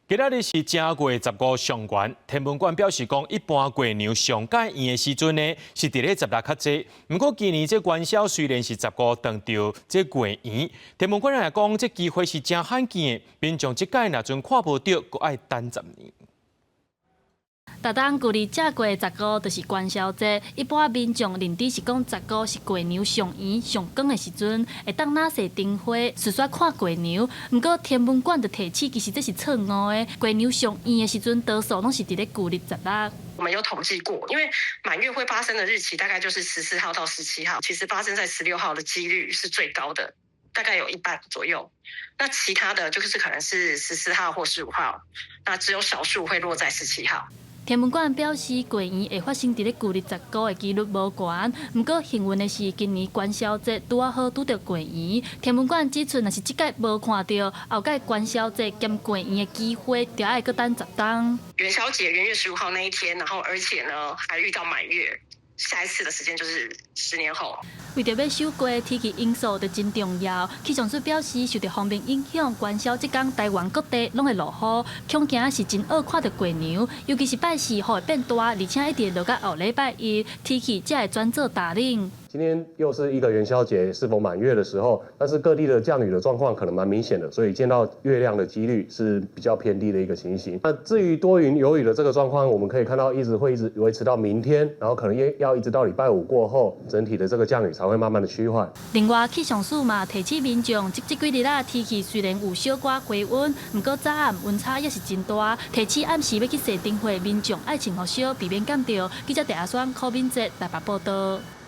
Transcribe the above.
今仔日是正月15上元，天文馆表示讲，一般过牛上解圆的时阵呢，是伫咧16较济。不过今年这元宵虽然是15当着这过圆，天文馆也讲，这机会是真罕见的，民众这届若阵看无到，阁爱等10年。逐当旧历正月15就是元宵节，一般民众认知是讲15是过牛上圆上光的时阵，会当拿些灯花，顺续看过牛。不过天文馆就提醒，其实这是错误的，过牛上圆的时阵，多数拢是伫咧旧历16。我们有统计过，因为满月会发生的日期大概就是14号到17号，其实发生在16号的几率是最高的，大概有1半左右。那其他的就是可能是14号或15号，那只有少数会落在17号。天文馆表示，过圆会发生伫咧旧历19的几率无悬。不过幸运的是，今年元宵节拄好拄到过圆。天文馆指出，若是即届无看到，后届元宵节兼过圆的机会，就要搁等10天。元宵节元月15号那一天，然后而且呢还遇到满月。下一次的时间就是10年后。为着要守过天气因素就真重要。气象署表示，受到方面影响，元宵这天台湾各地拢会落雨，恐惊是真恶看到过牛。尤其是拜四雨会变大，而且一直落到后礼拜1，天气才会转做大冷。今天又是一个元宵节，是否满月的时候，但是各地的降雨的状况可能蛮明显的，所以见到月亮的几率是比较偏低的一个情形。那至于多云有雨的这个状况，我们可以看到一直维持到明天，然后可能要一直到礼拜5过后，整体的这个降雨才会慢慢的趋缓。另外，气象署嘛提醒民众，这几日天气虽然有小可回温，不过早暗温差也是真大，提醒暗时要去晒灯会，民众爱穿好少，避免感到。记者陈阿双、柯敏哲台北报道。